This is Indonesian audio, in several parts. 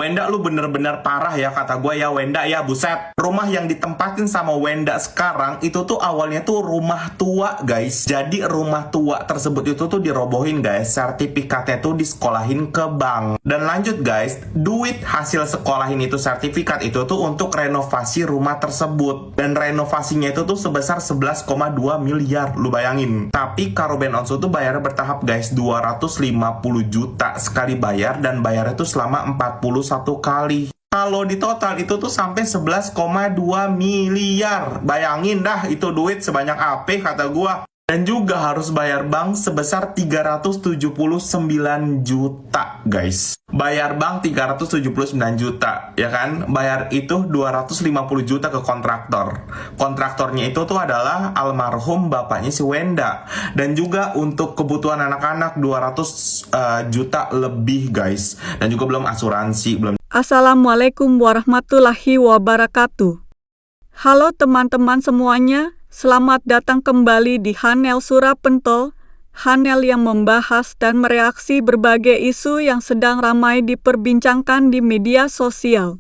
Wenda lu bener-bener parah ya kata gue ya Wenda ya, buset. Rumah yang ditempatin sama Wenda sekarang itu tuh awalnya tuh rumah tua guys. Jadi rumah tua tersebut itu tuh dirobohin guys, sertifikatnya tuh disekolahin ke bank. Dan lanjut guys, duit hasil sekolahin itu sertifikat itu tuh untuk renovasi rumah tersebut. Dan renovasinya itu tuh sebesar 11,2 miliar, lu bayangin. Tapi Kak Ruben Onsu tuh bayarnya bertahap guys, 250 juta sekali bayar, dan bayarnya tuh selama 41 kali. Kalau di total itu tuh sampai 11,2 miliar. Bayangin dah itu duit sebanyak apa kata gua. Dan juga harus bayar bank sebesar 379 juta guys. Bayar bank 379 juta ya kan. Bayar itu 250 juta ke kontraktor. Kontraktornya itu tuh adalah almarhum bapaknya si Wenda. Dan juga untuk kebutuhan anak-anak 200 juta lebih guys. Dan juga belum asuransi, belum. Assalamualaikum warahmatullahi wabarakatuh. Halo teman-teman semuanya, selamat datang kembali di Hanel Surapento, Hanel yang membahas dan mereaksi berbagai isu yang sedang ramai diperbincangkan di media sosial.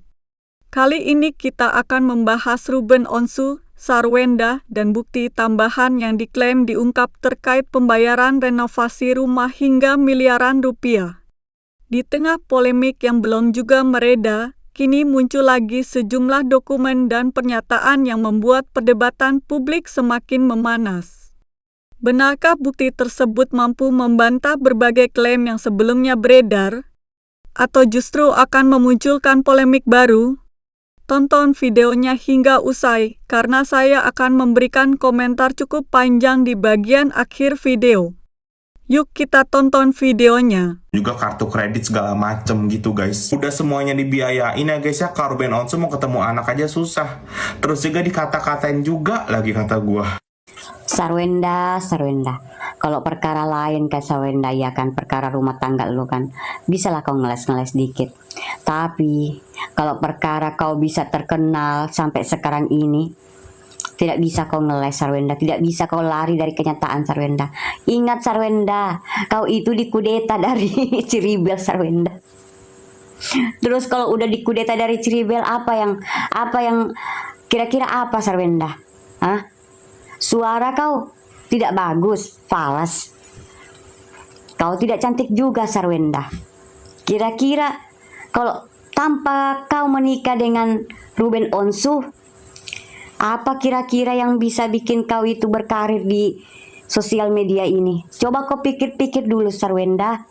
Kali ini kita akan membahas Ruben Onsu, Sarwenda, dan bukti tambahan yang diklaim diungkap terkait pembayaran renovasi rumah hingga miliaran rupiah. Di tengah polemik yang belum juga mereda, kini muncul lagi sejumlah dokumen dan pernyataan yang membuat perdebatan publik semakin memanas. Benarkah bukti tersebut mampu membantah berbagai klaim yang sebelumnya beredar? Atau justru akan memunculkan polemik baru? Tonton videonya hingga usai, karena saya akan memberikan komentar cukup panjang di bagian akhir video. Yuk kita tonton videonya. Juga kartu kredit segala macem gitu guys. Udah semuanya dibiayain ya guys ya. Kak Ruben Onsu mau ketemu anak aja susah. Terus juga dikata-katain juga lagi kata gua. Sarwenda, kalau perkara lain kayak Sarwenda ya kan, perkara rumah tangga lu kan, bisalah kau ngeles-ngeles dikit. Tapi kalau perkara kau bisa terkenal sampai sekarang ini, tidak bisa kau ngeles Sarwenda, tidak bisa kau lari dari kenyataan Sarwenda. Ingat Sarwenda, kau itu dikudeta dari Ciribel Sarwenda. Terus kalau udah dikudeta dari Ciribel, apa yang kira-kira apa Sarwenda? Hah? Suara kau tidak bagus, falas. Kau tidak cantik juga Sarwenda. Kira-kira kalau tanpa kau menikah dengan Ruben Onsu, apa kira-kira yang bisa bikin kau itu berkarir di sosial media ini? Coba kau pikir-pikir dulu Sarwenda.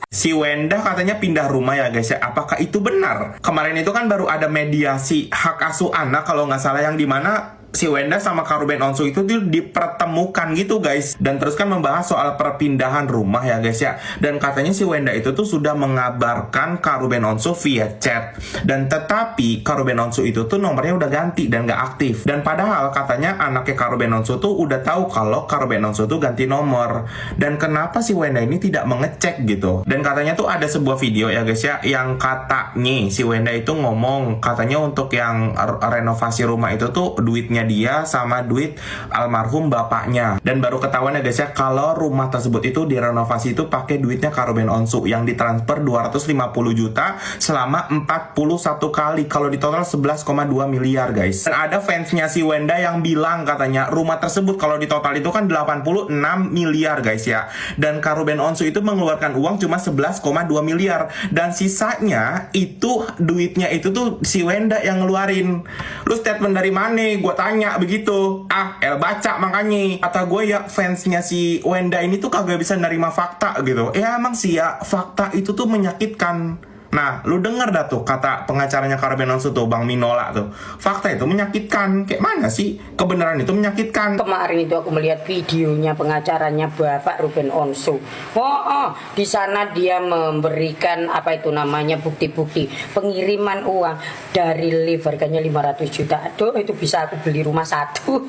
Si Wenda katanya pindah rumah ya guys ya. Apakah itu benar? Kemarin itu kan baru ada mediasi hak asuh anak kalau nggak salah, yang dimana si Wenda sama Kak Ruben Onsu itu dipertemukan gitu guys. Dan terus kan membahas soal perpindahan rumah ya guys ya. Dan katanya si Wenda itu tuh sudah mengabarkan Kak Ruben Onsu via chat. Dan tetapi Kak Ruben Onsu itu tuh nomornya udah ganti dan gak aktif. Dan padahal katanya anaknya Kak Ruben Onsu tuh udah tahu kalau Kak Ruben Onsu tuh ganti nomor. Dan kenapa si Wenda ini tidak mengecek gitu. Dan katanya tuh ada sebuah video ya guys ya, yang katanya si Wenda itu ngomong, katanya untuk yang renovasi rumah itu tuh duitnya dia sama duit almarhum bapaknya. Dan baru ketahuan ya guys ya, kalau rumah tersebut itu direnovasi itu pakai duitnya Kak Ruben Onsu yang ditransfer 250 juta selama 41 kali. Kalau di total 11,2 miliar guys. Dan ada fansnya si Wenda yang bilang katanya rumah tersebut kalau di total itu kan 86 miliar guys ya. Dan Kak Ruben Onsu itu mengeluarkan uang cuma 11,2 miliar. Dan sisanya itu duitnya itu tuh si Wenda yang ngeluarin. Lu statement dari mana? Gua tanya begitu. Baca makanya. Kata gue ya, fansnya si Wenda ini tuh kagak bisa nerima fakta gitu. Ya emang sih ya, fakta itu tuh menyakitkan. Nah, lu denger dah tuh kata pengacaranya Kak Ruben Onsu tuh, Bang Minola tuh. Fakta itu menyakitkan. Kayak mana sih? Kebenaran itu menyakitkan. Kemarin itu aku melihat videonya pengacaranya Bapak Ruben Onsu. Di sana dia memberikan apa itu namanya bukti-bukti pengiriman uang dari lift harganya 500 juta. Aduh, itu bisa aku beli rumah satu.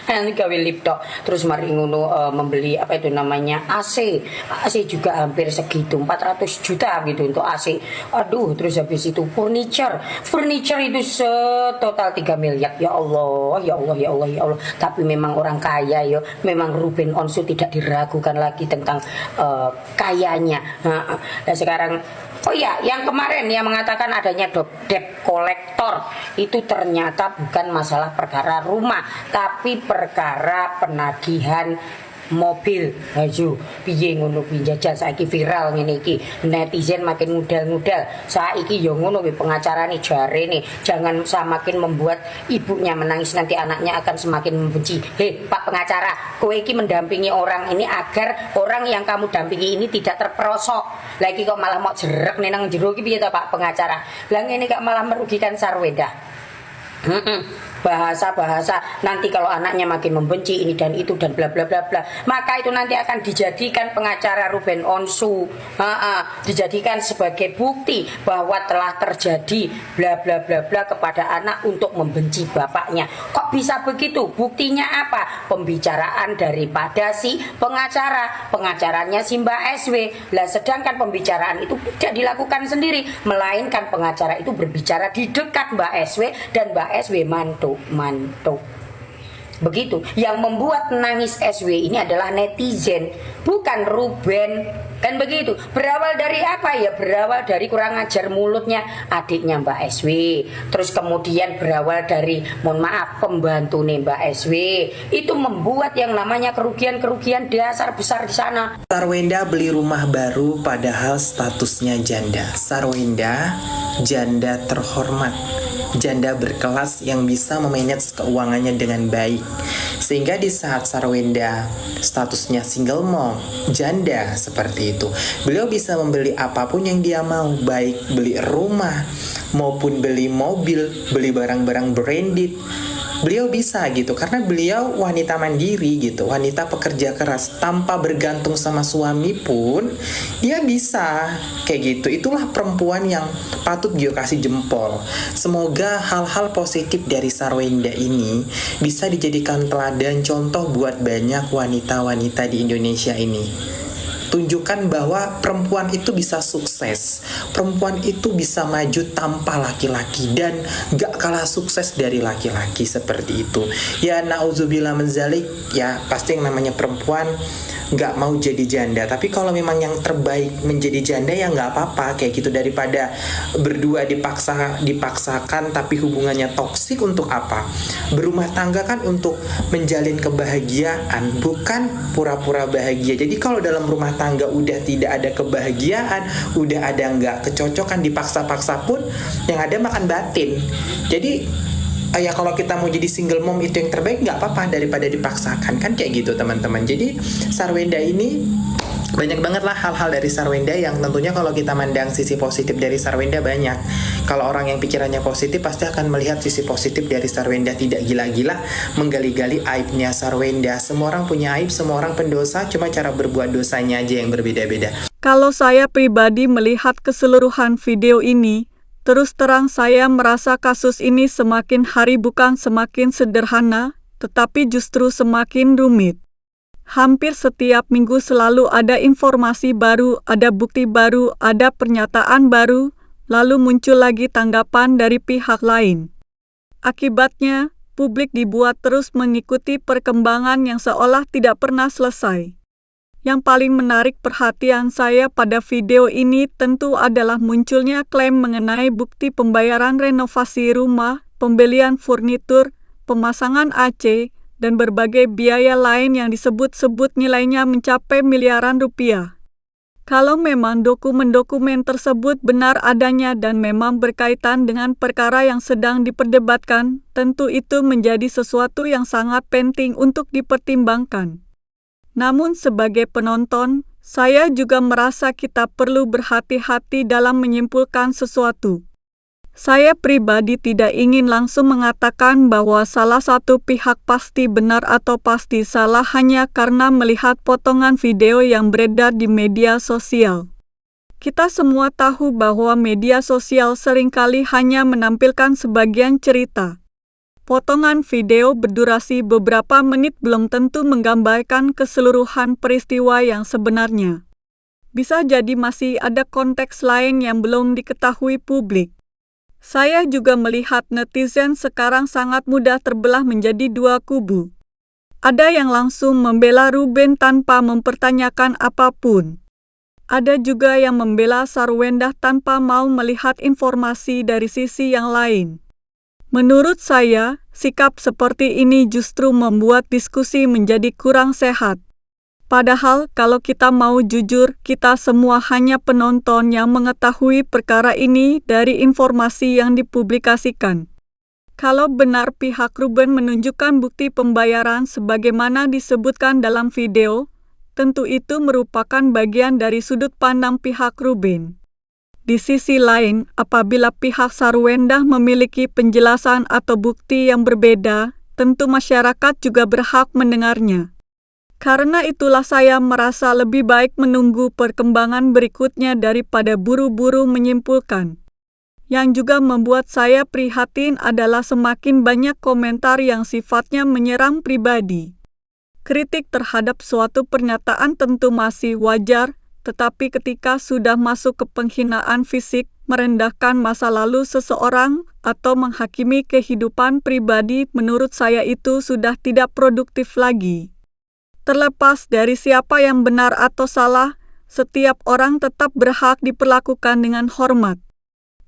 Nanti gawe lift tok. Terus mari ngono membeli apa itu namanya AC. AC juga hampir segitu, 400 juta gitu untuk AC. Aduh, terus habis itu furniture itu setotal 3 miliar. Ya Allah, ya Allah, ya Allah, ya Allah. Tapi memang orang kaya ya. Memang Ruben Onsu tidak diragukan lagi tentang kayanya. Nah, sekarang Oh iya, yang kemarin yang mengatakan adanya debt collector itu ternyata bukan masalah perkara rumah, tapi perkara penagihan mobil. Ayo piye ngono piye jajal saiki viral ngene iki, netizen makin ngudal-ngudal. Saiki yo ngono kuwi pengacarane jarene, jangan semakin membuat ibunya menangis nanti anaknya akan semakin membenci. Hei Pak pengacara, kowe iki mendampingi orang ini agar orang yang kamu dampingi ini tidak terperosok. Lagi kok malah mau jerek nih nang jero iki piye to Pak pengacara? Lah ngene kok malah merugikan Sarwenda. Bahasa-bahasa nanti kalau anaknya makin membenci ini dan itu dan bla bla bla bla, maka itu nanti akan dijadikan pengacara Ruben Onsu, dijadikan sebagai bukti bahwa telah terjadi bla bla bla bla kepada anak untuk membenci bapaknya. Kok bisa begitu? Buktinya apa? Pembicaraan daripada si pengacaranya si Mbak SW. Lah sedangkan pembicaraan itu tidak dilakukan sendiri, melainkan pengacara itu berbicara di dekat Mbak SW dan Mbak SW mantuk. Begitu. Yang membuat nangis SW ini adalah netizen, bukan Ruben. Kan begitu. Berawal dari apa ya? Berawal dari kurang ajar mulutnya adiknya Mbak SW. Terus kemudian berawal dari, mohon maaf, pembantu nih Mbak SW. Itu membuat yang namanya kerugian-kerugian dasar besar di sana. Sarwenda beli rumah baru padahal statusnya janda. Sarwenda, janda terhormat, janda berkelas yang bisa memanage keuangannya dengan baik. Sehingga di saat Sarwenda statusnya single mom, janda seperti itu, beliau bisa membeli apapun yang dia mau, baik beli rumah maupun beli mobil, beli barang-barang branded. Beliau bisa gitu karena beliau wanita mandiri gitu, wanita pekerja keras tanpa bergantung sama suami pun dia bisa kayak gitu. Itulah perempuan yang patut Gio kasih jempol. Semoga hal-hal positif dari Sarwenda ini bisa dijadikan teladan contoh buat banyak wanita-wanita di Indonesia ini. Tunjukkan bahwa perempuan itu bisa sukses, perempuan itu bisa maju tanpa laki-laki dan gak kalah sukses dari laki-laki seperti itu. Ya na'udzubillah menzalik, ya pasti yang namanya perempuan gak mau jadi janda. Tapi kalau memang yang terbaik menjadi janda ya gak apa-apa kayak gitu, daripada berdua dipaksakan tapi hubungannya toksik. Untuk apa? Berumah tangga kan untuk menjalin kebahagiaan, bukan pura-pura bahagia. Jadi kalau dalam rumah tangga udah tidak ada kebahagiaan, udah ada nggak kecocokan, dipaksa-paksa pun yang ada makan batin. Jadi ya kalau kita mau jadi single mom itu yang terbaik, nggak apa-apa daripada dipaksakan, kan kayak gitu teman-teman. Jadi Sarwenda ini banyak banget lah hal-hal dari Sarwenda yang tentunya kalau kita mandang sisi positif dari Sarwenda banyak. Kalau orang yang pikirannya positif pasti akan melihat sisi positif dari Sarwenda, tidak gila-gila menggali-gali aibnya Sarwenda. Semua orang punya aib, semua orang pendosa, cuma cara berbuat dosanya aja yang berbeda-beda. Kalau saya pribadi melihat keseluruhan video ini, terus terang saya merasa kasus ini semakin hari bukan semakin sederhana, tetapi justru semakin rumit. Hampir setiap minggu selalu ada informasi baru, ada bukti baru, ada pernyataan baru, lalu muncul lagi tanggapan dari pihak lain. Akibatnya, publik dibuat terus mengikuti perkembangan yang seolah tidak pernah selesai. Yang paling menarik perhatian saya pada video ini tentu adalah munculnya klaim mengenai bukti pembayaran renovasi rumah, pembelian furnitur, pemasangan AC, dan berbagai biaya lain yang disebut-sebut nilainya mencapai miliaran rupiah. Kalau memang dokumen-dokumen tersebut benar adanya dan memang berkaitan dengan perkara yang sedang diperdebatkan, tentu itu menjadi sesuatu yang sangat penting untuk dipertimbangkan. Namun sebagai penonton, saya juga merasa kita perlu berhati-hati dalam menyimpulkan sesuatu. Saya pribadi tidak ingin langsung mengatakan bahwa salah satu pihak pasti benar atau pasti salah hanya karena melihat potongan video yang beredar di media sosial. Kita semua tahu bahwa media sosial seringkali hanya menampilkan sebagian cerita. Potongan video berdurasi beberapa menit belum tentu menggambarkan keseluruhan peristiwa yang sebenarnya. Bisa jadi masih ada konteks lain yang belum diketahui publik. Saya juga melihat netizen sekarang sangat mudah terbelah menjadi dua kubu. Ada yang langsung membela Ruben tanpa mempertanyakan apapun. Ada juga yang membela Sarwendah tanpa mau melihat informasi dari sisi yang lain. Menurut saya, sikap seperti ini justru membuat diskusi menjadi kurang sehat. Padahal kalau kita mau jujur, kita semua hanya penonton yang mengetahui perkara ini dari informasi yang dipublikasikan. Kalau benar pihak Ruben menunjukkan bukti pembayaran sebagaimana disebutkan dalam video, tentu itu merupakan bagian dari sudut pandang pihak Ruben. Di sisi lain, apabila pihak Sarwendah memiliki penjelasan atau bukti yang berbeda, tentu masyarakat juga berhak mendengarnya. Karena itulah saya merasa lebih baik menunggu perkembangan berikutnya daripada buru-buru menyimpulkan. Yang juga membuat saya prihatin adalah semakin banyak komentar yang sifatnya menyerang pribadi. Kritik terhadap suatu pernyataan tentu masih wajar, tetapi ketika sudah masuk ke penghinaan fisik, merendahkan masa lalu seseorang, atau menghakimi kehidupan pribadi, menurut saya itu sudah tidak produktif lagi. Terlepas dari siapa yang benar atau salah, setiap orang tetap berhak diperlakukan dengan hormat.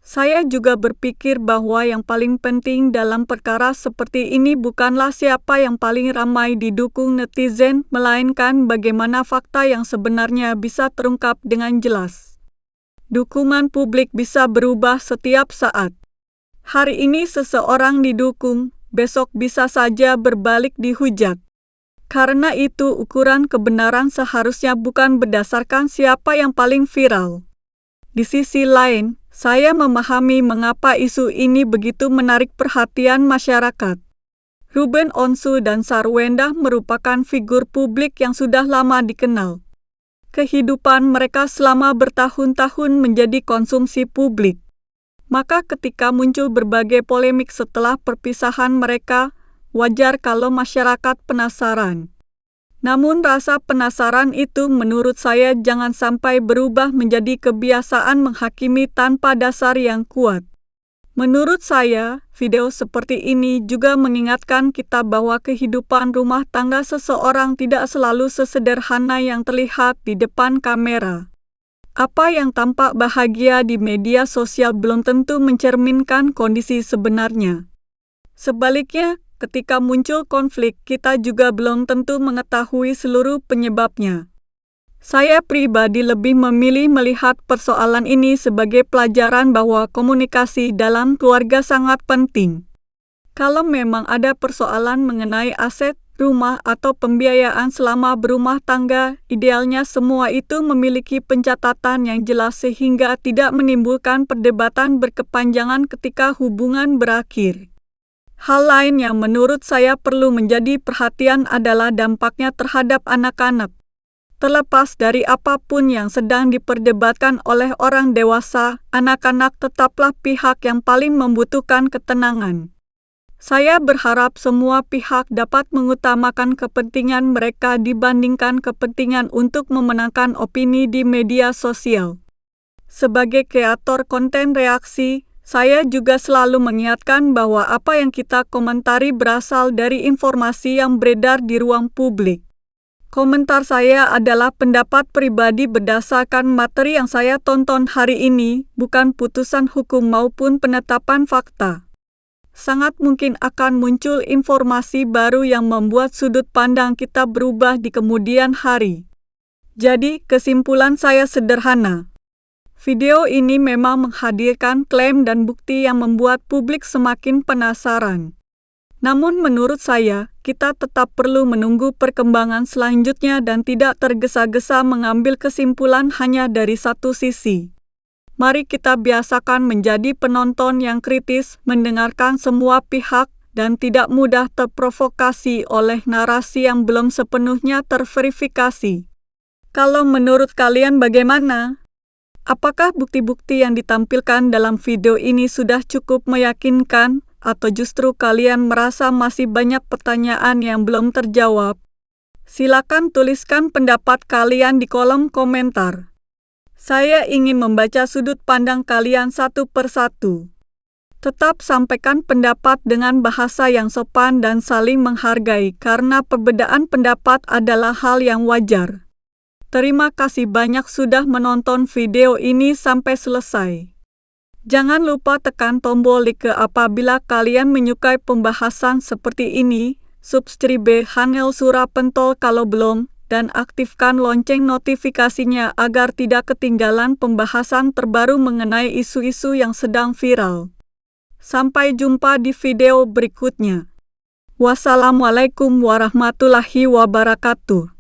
Saya juga berpikir bahwa yang paling penting dalam perkara seperti ini bukanlah siapa yang paling ramai didukung netizen, melainkan bagaimana fakta yang sebenarnya bisa terungkap dengan jelas. Dukungan publik bisa berubah setiap saat. Hari ini seseorang didukung, besok bisa saja berbalik dihujat. Karena itu ukuran kebenaran seharusnya bukan berdasarkan siapa yang paling viral. Di sisi lain, saya memahami mengapa isu ini begitu menarik perhatian masyarakat. Ruben Onsu dan Sarwendah merupakan figur publik yang sudah lama dikenal. Kehidupan mereka selama bertahun-tahun menjadi konsumsi publik. Maka ketika muncul berbagai polemik setelah perpisahan mereka, wajar kalau masyarakat penasaran. Namun rasa penasaran itu menurut saya jangan sampai berubah menjadi kebiasaan menghakimi tanpa dasar yang kuat. Menurut saya, video seperti ini juga mengingatkan kita bahwa kehidupan rumah tangga seseorang tidak selalu sesederhana yang terlihat di depan kamera. Apa yang tampak bahagia di media sosial belum tentu mencerminkan kondisi sebenarnya. Sebaliknya, ketika muncul konflik, kita juga belum tentu mengetahui seluruh penyebabnya. Saya pribadi lebih memilih melihat persoalan ini sebagai pelajaran bahwa komunikasi dalam keluarga sangat penting. Kalau memang ada persoalan mengenai aset, rumah, atau pembiayaan selama berumah tangga, idealnya semua itu memiliki pencatatan yang jelas sehingga tidak menimbulkan perdebatan berkepanjangan ketika hubungan berakhir. Hal lain yang menurut saya perlu menjadi perhatian adalah dampaknya terhadap anak-anak. Terlepas dari apapun yang sedang diperdebatkan oleh orang dewasa, anak-anak tetaplah pihak yang paling membutuhkan ketenangan. Saya berharap semua pihak dapat mengutamakan kepentingan mereka dibandingkan kepentingan untuk memenangkan opini di media sosial. Sebagai kreator konten reaksi, saya juga selalu mengingatkan bahwa apa yang kita komentari berasal dari informasi yang beredar di ruang publik. Komentar saya adalah pendapat pribadi berdasarkan materi yang saya tonton hari ini, bukan putusan hukum maupun penetapan fakta. Sangat mungkin akan muncul informasi baru yang membuat sudut pandang kita berubah di kemudian hari. Jadi, kesimpulan saya sederhana. Video ini memang menghadirkan klaim dan bukti yang membuat publik semakin penasaran. Namun menurut saya, kita tetap perlu menunggu perkembangan selanjutnya dan tidak tergesa-gesa mengambil kesimpulan hanya dari satu sisi. Mari kita biasakan menjadi penonton yang kritis, mendengarkan semua pihak, dan tidak mudah terprovokasi oleh narasi yang belum sepenuhnya terverifikasi. Kalau menurut kalian bagaimana? Apakah bukti-bukti yang ditampilkan dalam video ini sudah cukup meyakinkan, atau justru kalian merasa masih banyak pertanyaan yang belum terjawab? Silakan tuliskan pendapat kalian di kolom komentar. Saya ingin membaca sudut pandang kalian satu persatu. Tetap sampaikan pendapat dengan bahasa yang sopan dan saling menghargai, karena perbedaan pendapat adalah hal yang wajar. Terima kasih banyak sudah menonton video ini sampai selesai. Jangan lupa tekan tombol like apabila kalian menyukai pembahasan seperti ini, subscribe channel Surah Pentol kalau belum, dan aktifkan lonceng notifikasinya agar tidak ketinggalan pembahasan terbaru mengenai isu-isu yang sedang viral. Sampai jumpa di video berikutnya. Wassalamualaikum warahmatullahi wabarakatuh.